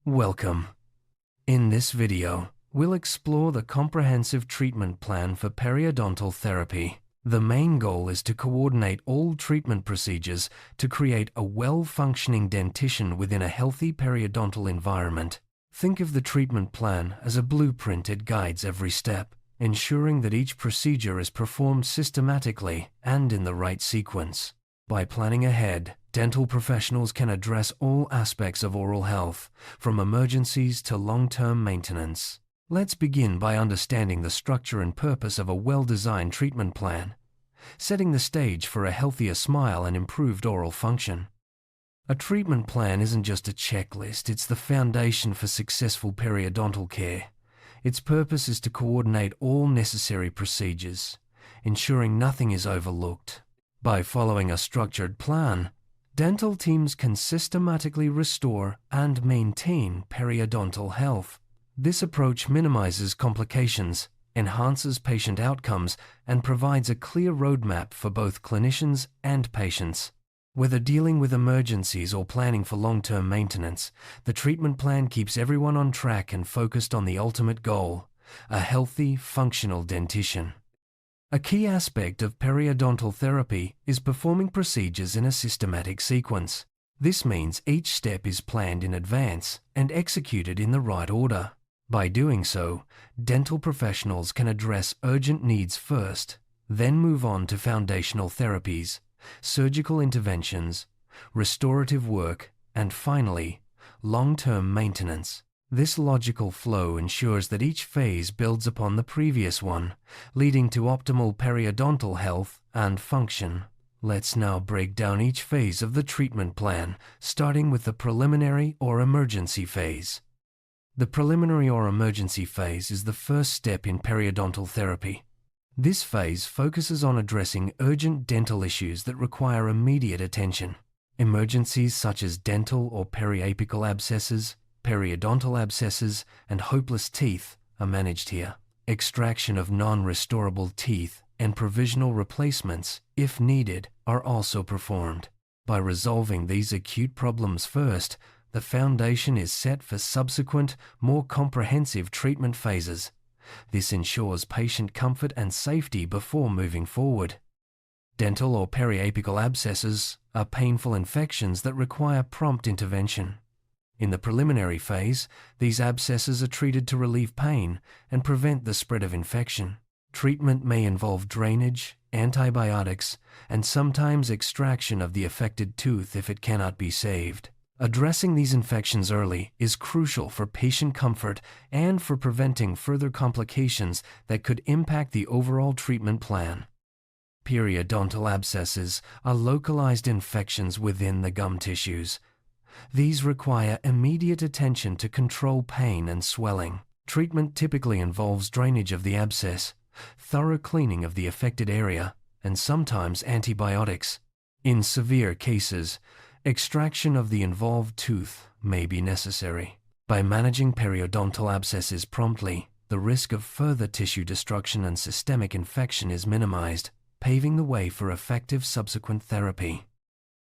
Welcome. In this video, we'll explore the comprehensive treatment plan for periodontal therapy. The main goal is to coordinate all treatment procedures to create a well-functioning dentition within a healthy periodontal environment. Think of the treatment plan as a blueprint. It guides every step, ensuring that each procedure is performed systematically and in the right sequence. By planning ahead, dental professionals can address all aspects of oral health, from emergencies to long-term maintenance. Let's begin by understanding the structure and purpose of a well-designed treatment plan, setting the stage for a healthier smile and improved oral function. A treatment plan isn't just a checklist, it's the foundation for successful periodontal care. Its purpose is to coordinate all necessary procedures, ensuring nothing is overlooked. By following a structured plan, dental teams can systematically restore and maintain periodontal health. This approach minimizes complications, enhances patient outcomes, and provides a clear roadmap for both clinicians and patients. Whether dealing with emergencies or planning for long-term maintenance, the treatment plan keeps everyone on track and focused on the ultimate goal: a healthy, functional dentition. A key aspect of periodontal therapy is performing procedures in a systematic sequence. This means each step is planned in advance and executed in the right order. By doing so, dental professionals can address urgent needs first, then move on to foundational therapies, surgical interventions, restorative work, and finally, long-term maintenance. This logical flow ensures that each phase builds upon the previous one, leading to optimal periodontal health and function. Let's now break down each phase of the treatment plan, starting with the preliminary or emergency phase. The preliminary or emergency phase is the first step in periodontal therapy. This phase focuses on addressing urgent dental issues that require immediate attention. Emergencies such as dental or periapical abscesses, periodontal abscesses, and hopeless teeth are managed here. Extraction of non-restorable teeth and provisional replacements, if needed, are also performed. By resolving these acute problems first, the foundation is set for subsequent, more comprehensive treatment phases. This ensures patient comfort and safety before moving forward. Dental or periapical abscesses are painful infections that require prompt intervention. In the preliminary phase, these abscesses are treated to relieve pain and prevent the spread of infection. Treatment may involve drainage, antibiotics, and sometimes extraction of the affected tooth if it cannot be saved. Addressing these infections early is crucial for patient comfort and for preventing further complications that could impact the overall treatment plan. Periodontal abscesses are localized infections within the gum tissues. These require immediate attention to control pain and swelling. Treatment typically involves drainage of the abscess, thorough cleaning of the affected area, and sometimes antibiotics. In severe cases, extraction of the involved tooth may be necessary. By managing periodontal abscesses promptly, the risk of further tissue destruction and systemic infection is minimized, paving the way for effective subsequent therapy.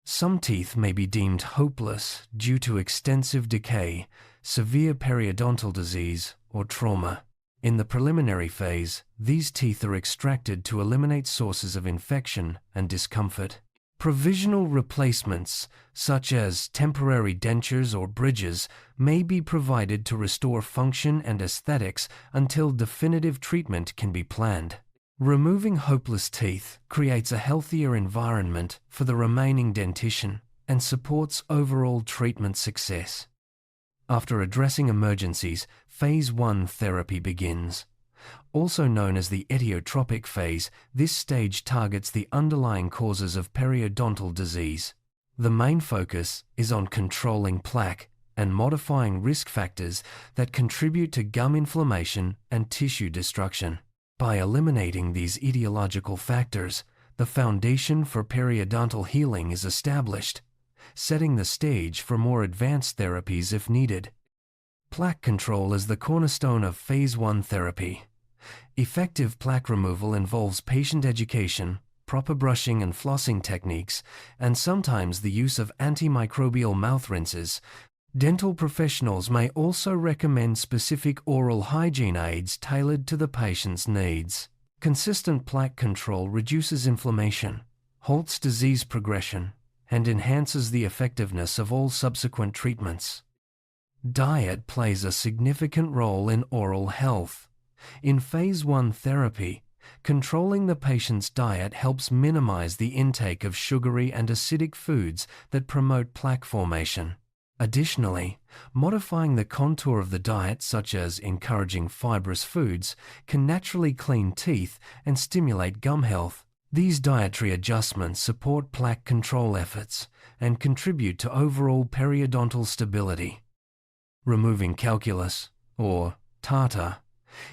Some teeth may be deemed hopeless due to extensive decay, severe periodontal disease, or trauma. In the preliminary phase, these teeth are extracted to eliminate sources of infection and discomfort. Provisional replacements, such as temporary dentures or bridges, may be provided to restore function and aesthetics until definitive treatment can be planned. Removing hopeless teeth creates a healthier environment for the remaining dentition and supports overall treatment success. After addressing emergencies, Phase 1 therapy begins. Also known as the Etiotropic Phase, this stage targets the underlying causes of periodontal disease. The main focus is on controlling plaque and modifying risk factors that contribute to gum inflammation and tissue destruction. By eliminating these etiological factors, the foundation for periodontal healing is established, setting the stage for more advanced therapies if needed. Plaque control is the cornerstone of Phase 1 therapy. Effective plaque removal involves patient education, proper brushing and flossing techniques, and sometimes the use of antimicrobial mouth rinses, Dental professionals may also recommend specific oral hygiene aids tailored to the patient's needs. Consistent plaque control reduces inflammation, halts disease progression, and enhances the effectiveness of all subsequent treatments. Diet plays a significant role in oral health. In Phase 1 therapy, controlling the patient's diet helps minimize the intake of sugary and acidic foods that promote plaque formation. Additionally, modifying the contour of the diet, such as encouraging fibrous foods, can naturally clean teeth and stimulate gum health. These dietary adjustments support plaque control efforts and contribute to overall periodontal stability. Removing calculus, or tartar,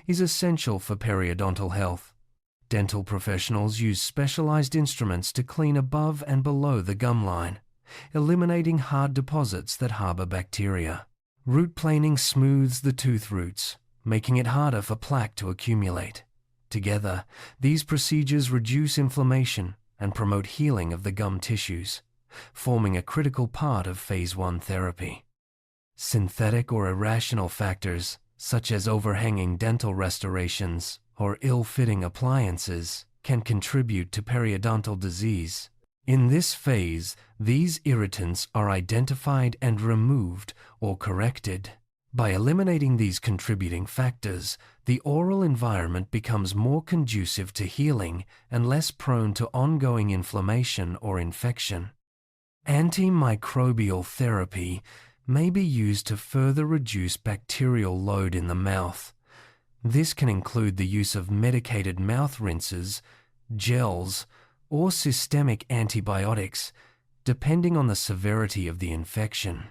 is essential for periodontal health. Dental professionals use specialized instruments to clean above and below the gum line, eliminating hard deposits that harbor bacteria. Root planing smooths the tooth roots, making it harder for plaque to accumulate. Together, these procedures reduce inflammation and promote healing of the gum tissues, forming a critical part of Phase 1 therapy. Synthetic or irrational factors, such as overhanging dental restorations or ill-fitting appliances, can contribute to periodontal disease. In this phase, these irritants are identified and removed or corrected. By eliminating these contributing factors, the oral environment becomes more conducive to healing and less prone to ongoing inflammation or infection. Antimicrobial therapy may be used to further reduce bacterial load in the mouth. This can include the use of medicated mouth rinses, gels, or systemic antibiotics, depending on the severity of the infection.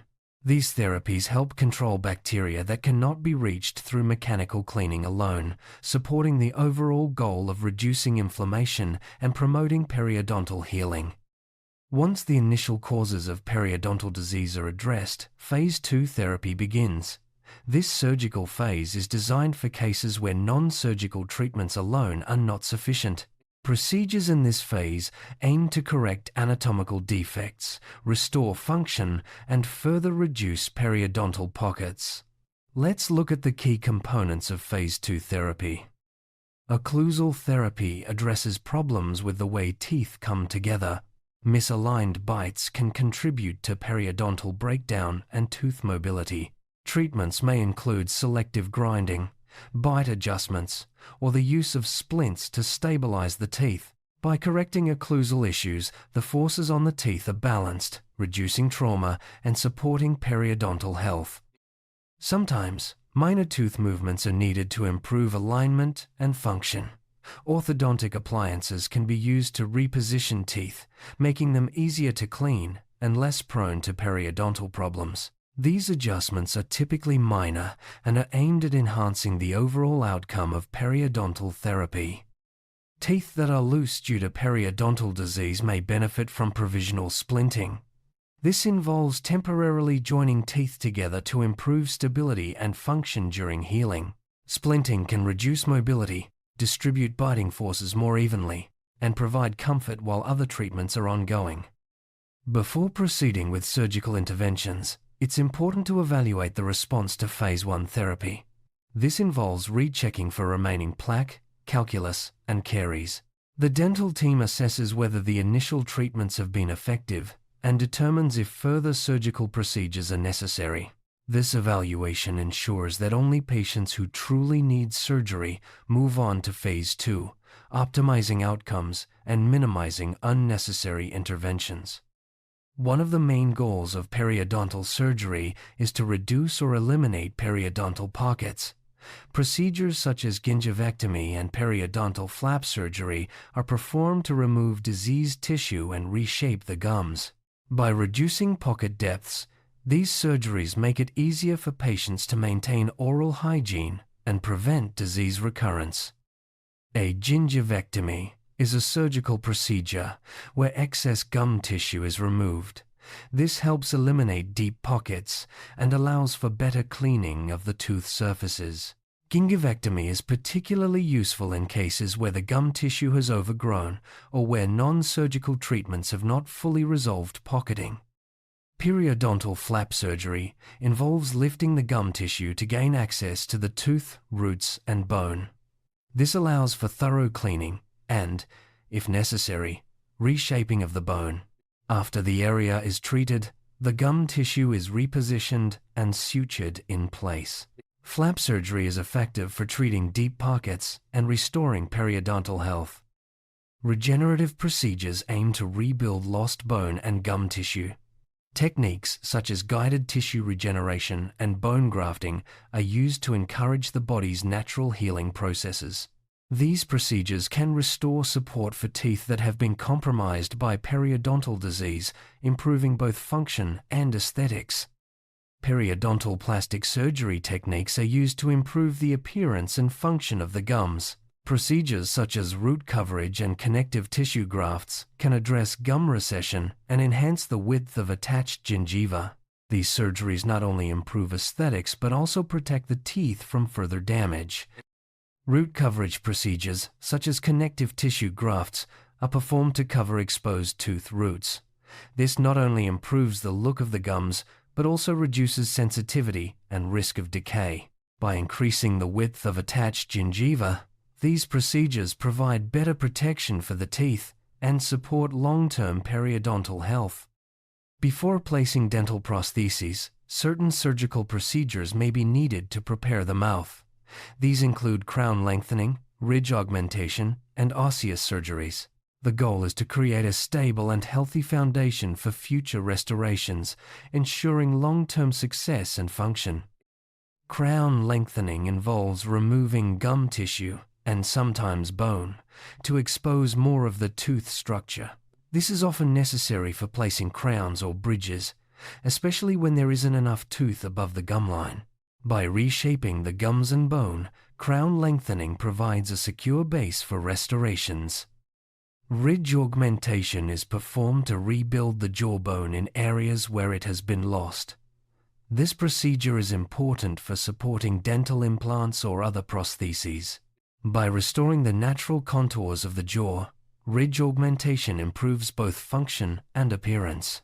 These therapies help control bacteria that cannot be reached through mechanical cleaning alone, supporting the overall goal of reducing inflammation and promoting periodontal healing. Once the initial causes of periodontal disease are addressed, Phase 2 therapy begins. This surgical phase is designed for cases where non-surgical treatments alone are not sufficient. Procedures in this phase aim to correct anatomical defects, restore function, and further reduce periodontal pockets. Let's look at the key components of Phase 2 therapy. Occlusal therapy addresses problems with the way teeth come together. Misaligned bites can contribute to periodontal breakdown and tooth mobility. Treatments may include selective grinding, bite adjustments, or the use of splints to stabilize the teeth. By correcting occlusal issues, the forces on the teeth are balanced, reducing trauma and supporting periodontal health. Sometimes, minor tooth movements are needed to improve alignment and function. Orthodontic appliances can be used to reposition teeth, making them easier to clean and less prone to periodontal problems. These adjustments are typically minor and are aimed at enhancing the overall outcome of periodontal therapy. Teeth that are loose due to periodontal disease may benefit from provisional splinting. This involves temporarily joining teeth together to improve stability and function during healing. Splinting can reduce mobility, distribute biting forces more evenly, and provide comfort while other treatments are ongoing. Before proceeding with surgical interventions, it's important to evaluate the response to Phase 1 therapy. This involves rechecking for remaining plaque, calculus, and caries. The dental team assesses whether the initial treatments have been effective and determines if further surgical procedures are necessary. This evaluation ensures that only patients who truly need surgery move on to Phase 2, optimizing outcomes and minimizing unnecessary interventions. One of the main goals of periodontal surgery is to reduce or eliminate periodontal pockets. Procedures such as gingivectomy and periodontal flap surgery are performed to remove diseased tissue and reshape the gums. By reducing pocket depths, these surgeries make it easier for patients to maintain oral hygiene and prevent disease recurrence. A gingivectomy is a surgical procedure where excess gum tissue is removed. This helps eliminate deep pockets and allows for better cleaning of the tooth surfaces. Gingivectomy is particularly useful in cases where the gum tissue has overgrown or where non-surgical treatments have not fully resolved pocketing. Periodontal flap surgery involves lifting the gum tissue to gain access to the tooth, roots, and bone. This allows for thorough cleaning and, if necessary, reshaping of the bone. After the area is treated, the gum tissue is repositioned and sutured in place. Flap surgery is effective for treating deep pockets and restoring periodontal health. Regenerative procedures aim to rebuild lost bone and gum tissue. Techniques such as guided tissue regeneration and bone grafting are used to encourage the body's natural healing processes. These procedures can restore support for teeth that have been compromised by periodontal disease, improving both function and aesthetics. Periodontal plastic surgery techniques are used to improve the appearance and function of the gums. Procedures such as root coverage and connective tissue grafts can address gum recession and enhance the width of attached gingiva. These surgeries not only improve aesthetics but also protect the teeth from further damage. Root coverage procedures, such as connective tissue grafts, are performed to cover exposed tooth roots. This not only improves the look of the gums, but also reduces sensitivity and risk of decay. By increasing the width of attached gingiva, these procedures provide better protection for the teeth and support long-term periodontal health. Before placing dental prostheses, certain surgical procedures may be needed to prepare the mouth. These include crown lengthening, ridge augmentation, and osseous surgeries. The goal is to create a stable and healthy foundation for future restorations, ensuring long-term success and function. Crown lengthening involves removing gum tissue, and sometimes bone, to expose more of the tooth structure. This is often necessary for placing crowns or bridges, especially when there isn't enough tooth above the gum line. By reshaping the gums and bone, crown lengthening provides a secure base for restorations. Ridge augmentation is performed to rebuild the jawbone in areas where it has been lost. This procedure is important for supporting dental implants or other prostheses. By restoring the natural contours of the jaw, ridge augmentation improves both function and appearance.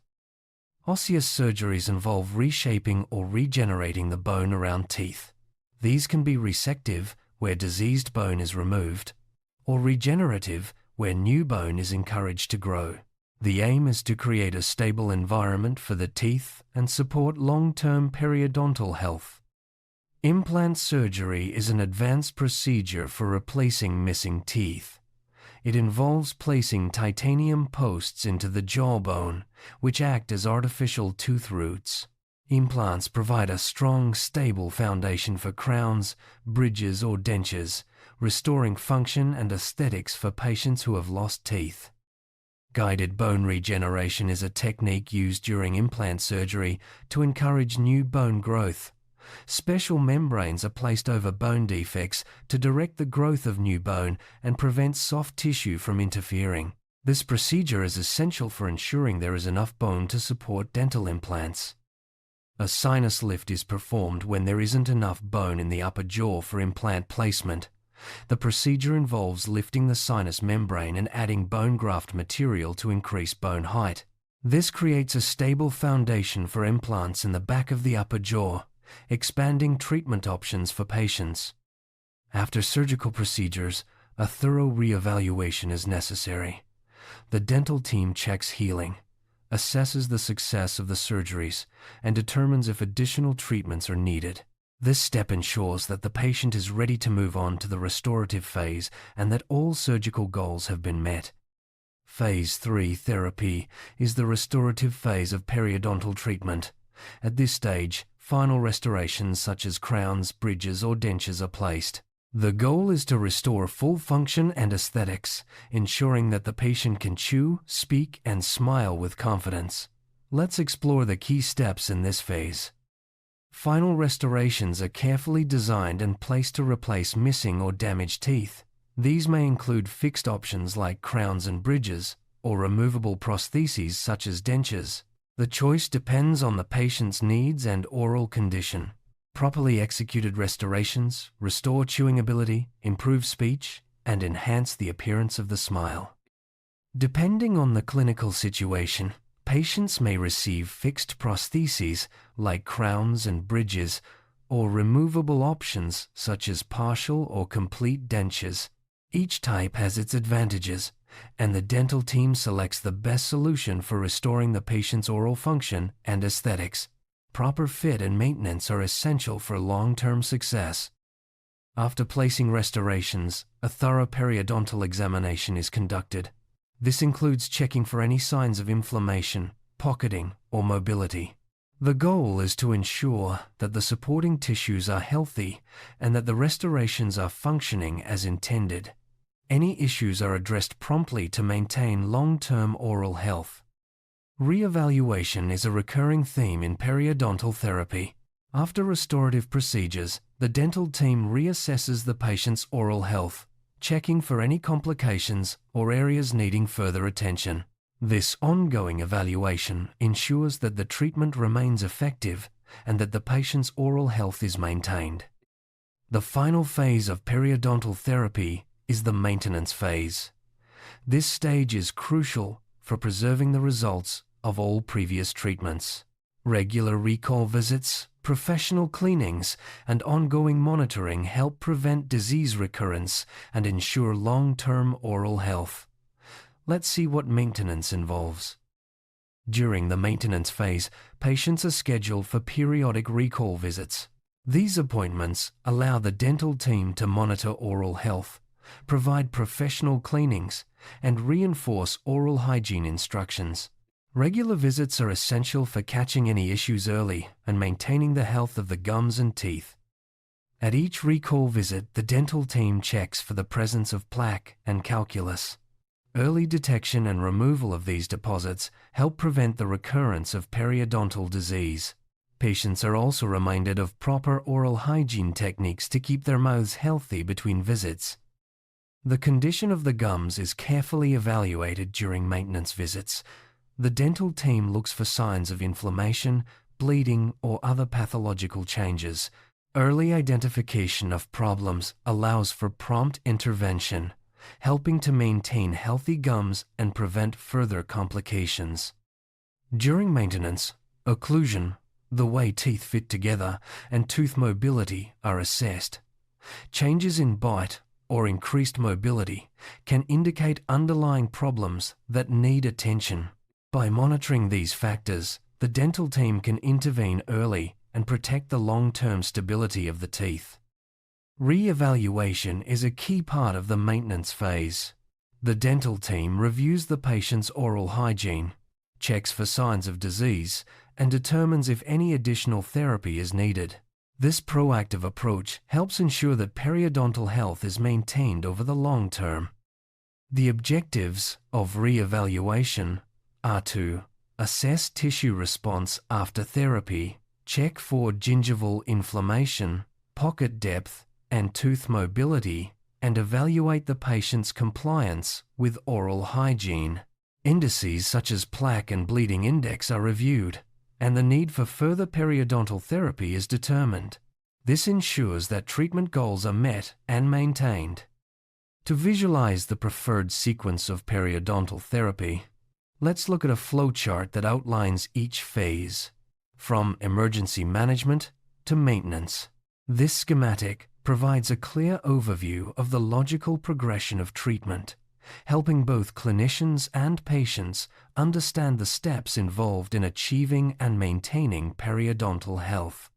Osseous surgeries involve reshaping or regenerating the bone around teeth. These can be resective, where diseased bone is removed, or regenerative, where new bone is encouraged to grow. The aim is to create a stable environment for the teeth and support long-term periodontal health. Implant surgery is an advanced procedure for replacing missing teeth. It involves placing titanium posts into the jawbone, which act as artificial tooth roots. Implants provide a strong, stable foundation for crowns, bridges, or dentures, restoring function and aesthetics for patients who have lost teeth. Guided bone regeneration is a technique used during implant surgery to encourage new bone growth. Special membranes are placed over bone defects to direct the growth of new bone and prevent soft tissue from interfering. This procedure is essential for ensuring there is enough bone to support dental implants. A sinus lift is performed when there isn't enough bone in the upper jaw for implant placement. The procedure involves lifting the sinus membrane and adding bone graft material to increase bone height. This creates a stable foundation for implants in the back of the upper jaw, expanding treatment options for patients. After surgical procedures, a thorough re-evaluation is necessary. The dental team checks healing, assesses the success of the surgeries, and determines if additional treatments are needed. This step ensures that the patient is ready to move on to the restorative phase and that all surgical goals have been met. Phase 3 therapy is the restorative phase of periodontal treatment. At this stage, final restorations such as crowns, bridges, or dentures are placed. The goal is to restore full function and aesthetics, ensuring that the patient can chew, speak, and smile with confidence. Let's explore the key steps in this phase. Final restorations are carefully designed and placed to replace missing or damaged teeth. These may include fixed options like crowns and bridges, or removable prostheses such as dentures. The choice depends on the patient's needs and oral condition. Properly executed restorations restore chewing ability, improve speech, and enhance the appearance of the smile. Depending on the clinical situation, Patients may receive fixed prostheses like crowns and bridges, or removable options such as partial or complete dentures. Each type has its advantages, and the dental team selects the best solution for restoring the patient's oral function and aesthetics. Proper fit and maintenance are essential for long-term success. After placing restorations, a thorough periodontal examination is conducted. This includes checking for any signs of inflammation, pocketing, or mobility. The goal is to ensure that the supporting tissues are healthy and that the restorations are functioning as intended. Any issues are addressed promptly to maintain long-term oral health. Re-evaluation is a recurring theme in periodontal therapy. After restorative procedures, the dental team reassesses the patient's oral health, checking for any complications or areas needing further attention. This ongoing evaluation ensures that the treatment remains effective and that the patient's oral health is maintained. The final phase of periodontal therapy is the maintenance phase. This stage is crucial for preserving the results of all previous treatments. Regular recall visits, professional cleanings, and ongoing monitoring help prevent disease recurrence and ensure long-term oral health. Let's see what maintenance involves. During the maintenance phase, patients are scheduled for periodic recall visits. These appointments allow the dental team to monitor oral health, provide professional cleanings, and reinforce oral hygiene instructions. Regular visits are essential for catching any issues early and maintaining the health of the gums and teeth. At each recall visit, the dental team checks for the presence of plaque and calculus. Early detection and removal of these deposits help prevent the recurrence of periodontal disease. Patients are also reminded of proper oral hygiene techniques to keep their mouths healthy between visits. The condition of the gums is carefully evaluated during maintenance visits. The dental team looks for signs of inflammation, bleeding, or other pathological changes. Early identification of problems allows for prompt intervention, helping to maintain healthy gums and prevent further complications. During maintenance, occlusion, the way teeth fit together, and tooth mobility are assessed. Changes in bite or increased mobility can indicate underlying problems that need attention. By monitoring these factors, the dental team can intervene early and protect the long-term stability of the teeth. Re-evaluation is a key part of the maintenance phase. The dental team reviews the patient's oral hygiene, checks for signs of disease, and determines if any additional therapy is needed. This proactive approach helps ensure that periodontal health is maintained over the long term. The objectives of re-evaluation are to assess tissue response after therapy, check for gingival inflammation, pocket depth, and tooth mobility, and evaluate the patient's compliance with oral hygiene. Indices such as plaque and bleeding index are reviewed, and the need for further periodontal therapy is determined. This ensures that treatment goals are met and maintained. To visualize the preferred sequence of periodontal therapy, let's look at a flowchart that outlines each phase, from emergency management to maintenance. This schematic provides a clear overview of the logical progression of treatment, helping both clinicians and patients understand the steps involved in achieving and maintaining periodontal health.